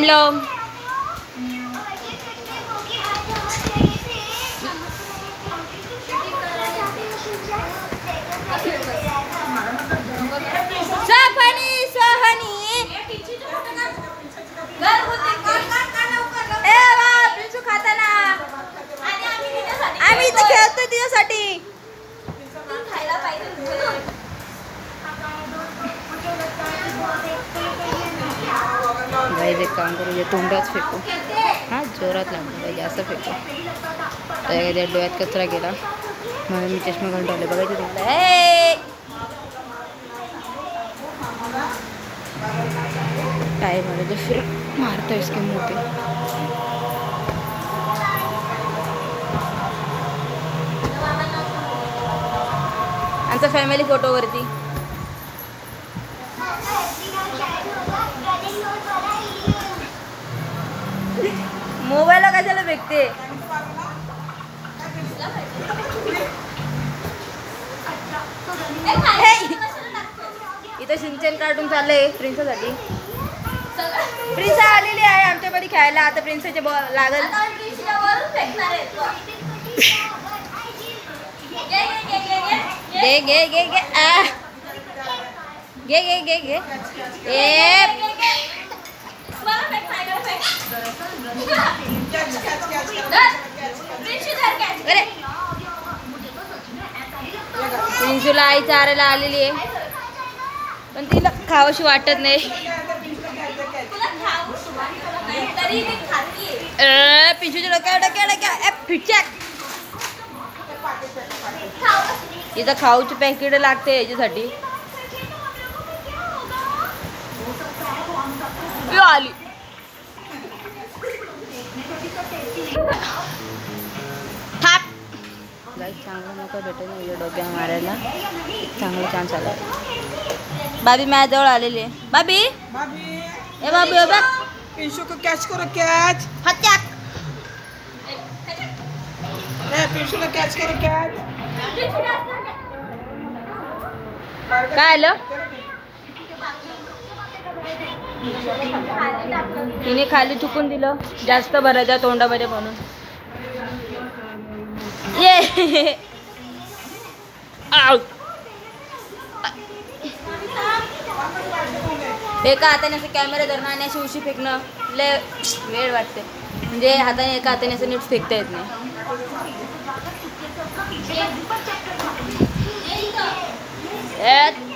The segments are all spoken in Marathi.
म्हणलो. सफनी सोहनी खाताना आम्ही इथं खेळतोय तिच्यासाठी. एक काम करू, तोंडाच फेकू. हा जोरात लागलं पाहिजे असं फेकू. त्या डोळ्यात कचरा गेला म्हणून मी चष्मा घालून ठेवले. बघायचं तुम्हाला काय मला फिर मारतोय इसके मुंह पे. आमचा फॅमिली फोटोवरती मोबाईलला कशाला भेटते. इथं सिंचन कार्टून चाललंय प्रिन्ससाठी. प्रिन्स आलेली आहे आमच्याकडे खेळायला. आता प्रिन्सचे बॉल लागल. घे घे घे घे घे घे घे घे. प्रिन्सूला आई चारायला आलेली आहे पण तिला खावशी वाटत नाही. पिंशूच्या डोक्या फिटचॅक. इथं खाऊची पॅकेट लागते याच्यासाठी. आली थाप. चांगलं नको भेटेल ना डोक्या मारायला. चांगला चान्स आला. बाबी माझ्याजवळ आलेली आहे. बाबी ए बाबी बघ. पिंशू को कैच करो. कैच हत्याक. पिंशू को कैच करो. कैच काय आलं. तिने खाली चुकून दिलं. जास्त भरायचं तोंडामध्ये म्हणून. ये एका हाताने असं कॅमेरा धरणं आणि अशी उशी फेकणं लय वेळ वाटते. म्हणजे हाताने एका हाताने असं नीट फेकता येत नाही.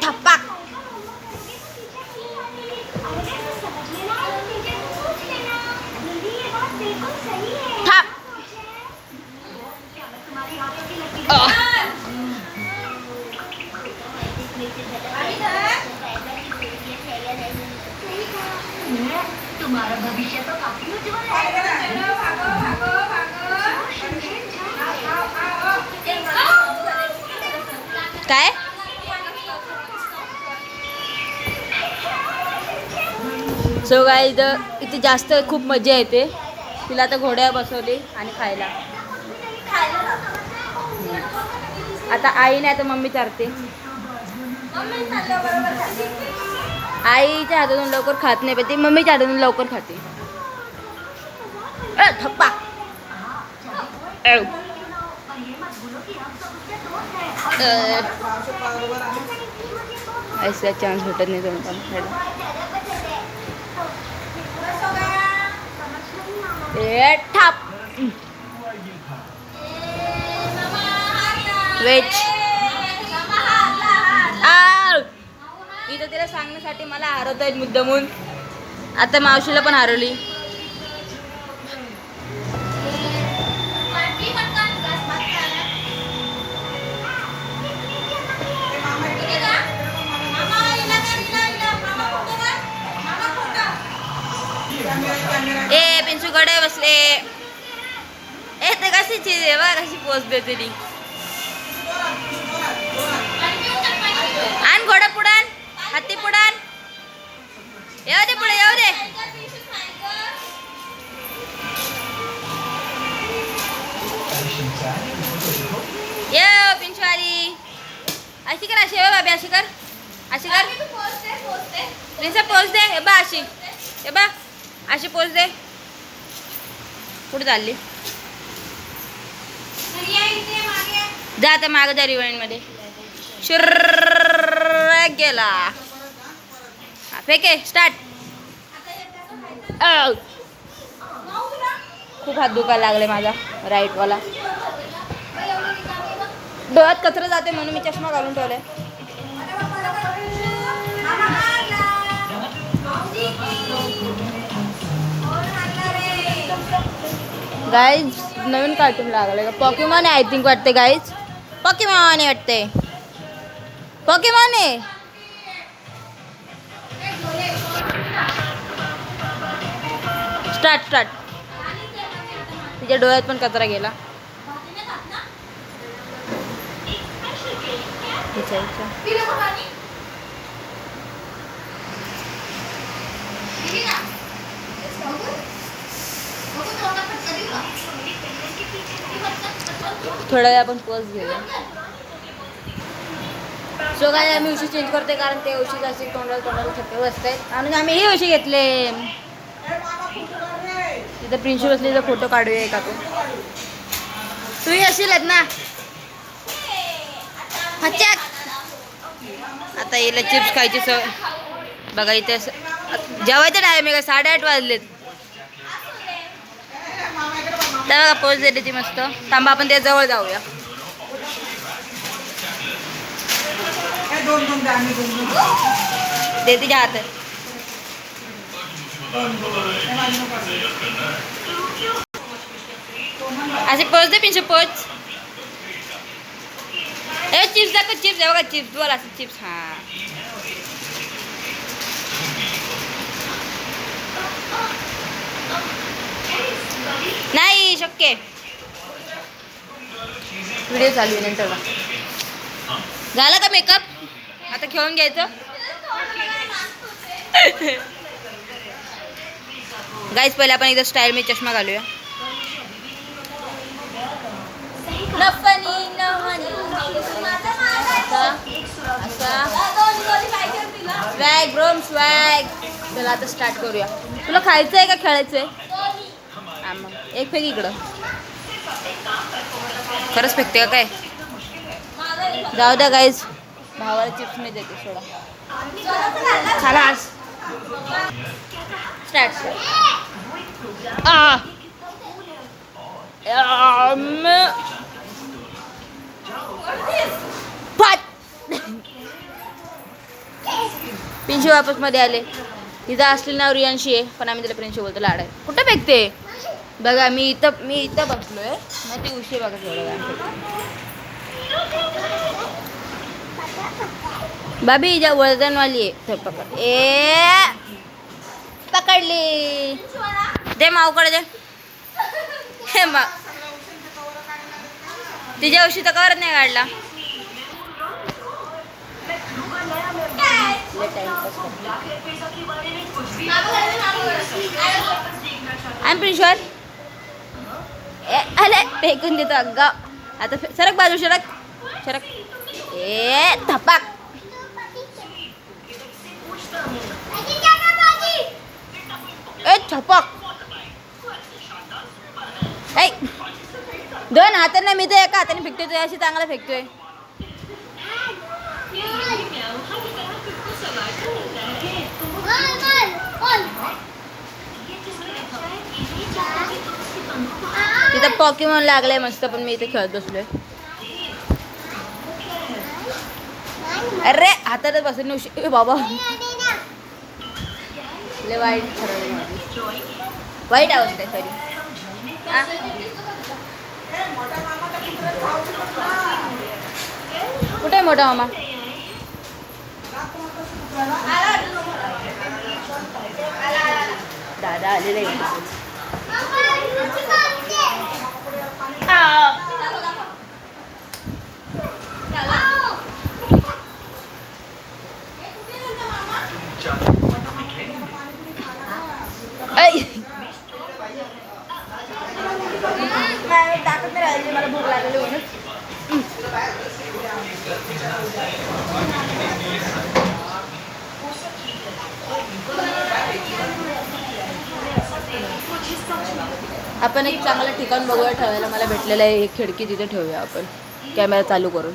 थप्पाक. थाप. तुम्हारा भविष्य तो काफी उज्जवल है. काय सो गाईज इथे जास्त खूप मजा येते. तिला आता घोड्या बसवली आणि खायला. आता आई नाही तर मम्मी चारते. आईच्या हातातून लवकर खात नाही पण ती मम्मीच्या हातातून लवकर खाते. थप्पा. ऐसा चान्स भेटत नाही तुम्हाला. ठाप. वेच इथं तिला सांगण्यासाठी मला हरवत आहेत मुद्दामून. आता मावशीला पण हरवली. ए पिंचू कडे बसले. ए ते कशी चीज आहे बघ कशी पोच देते ती. आण घोडा पुढान हत्ती पुढान. येऊ दे पुढे येऊ दे. ये पिंचू आली. अशी कर अशी बाबी अशी कर अशी कर. प्रिन्स पोच दे. हे बा अशी हे बा अशी पोच दे. कुठे चालली? जा आता मागं जा रिवाइंड मध्ये. शुर गेला. हा, फेके स्टार्ट. खूप हात दुखायला लागले माझा राईट वाला. डोळ्यात कचरा जाते म्हणून मी चष्मा घालून ठेवलाय. गाईज नवीन कार्टून लागले का? पॉकीमॉन आहे आय थिंक वाटते गाईज. पॉकीमॉन आहे वाटते. पॉकीमॉन आहे. Start start. तिच्या डोळ्यात पण कचरा गेला. थोडा वेळ आपण पोज घेऊया. सो काय आम्ही उशी चेंज करते कारण ते उशी असे तोंडाला छप्पे बसतात आणि आम्ही हे उशी घेतले. तिथं प्रिन्शू बसलेला फोटो काढूया का तू? तूही असेलच ना. अच्छा आता येईल चिप्स खायची सवय बघा. इथे जेवायचं टाइम आहे का? 8:30 वाजलेत. बघा पोच दिली ती मस्त. थांबा आपण त्या जवळ जाऊया. दे तिच्या हातात. असे पोच दे पिंशू पोच. ए चिप्स दाखव. चिप्स आहे बघा. चिप्स बोल असं चिप्स. हा नाही शक्य. व्हिडिओ चालू आहे नंतर. झाला का मेकअप? आता खेळून घ्यायचं. गाईज पहिले आपण एकदा स्टाईल मी चष्मा घालूया. स्वॅग ब्रोम स्वॅग. चला आता स्टार्ट करूया. तुला खायचं आहे का खेळायचं आहे? हा मग एक फेक इकडं. खरंच फेकते का काय? जाऊ द्या गाईज. भावाला चिप्स मी देते सोडा. खलास. स्टार्ट. प्रिन्शू वापस मध्ये आले. तिथं असलेलं नाव रियांशी आहे पण आम्ही त्याला प्रिन्शू बोलतो. लाड आहे. कुठं फेकते बघा. मी इथं बसलोय. मग ती उशी बघा थोडं. बाबी ज्या वजनवाली आहे पकड. पकडली. दे माऊकडे दे. हे मा तिच्या उशी तर कवरच नाही काढला. आय प्रिन्शुअर. अरे फेकून देतो अग्गा. आता सरक बाजू. सरक सरक. धपाक. छपक. दोन हातांना मी तर एका हाताने फेकतोय. अशी चांगला फेकतोय. तिथं पॉकीमॉन लागलाय मस्त पण मी इथे खेळत बसलोय. अरे हातातच बसून उशी बाबा. लय वाईट ठरवलं. वाईट अवस्था आहे सॉरी. कुठे मोठा मामा? दादा आलेले. ताकद नाही राहिली मला. भूक लागली म्हणून. आपण एक चांगलं ठिकाण बघूया ठेवायला. मला भेटलेलं आहे एक खिडकी, तिथे ठेवूया आपण कॅमेरा चालू करून.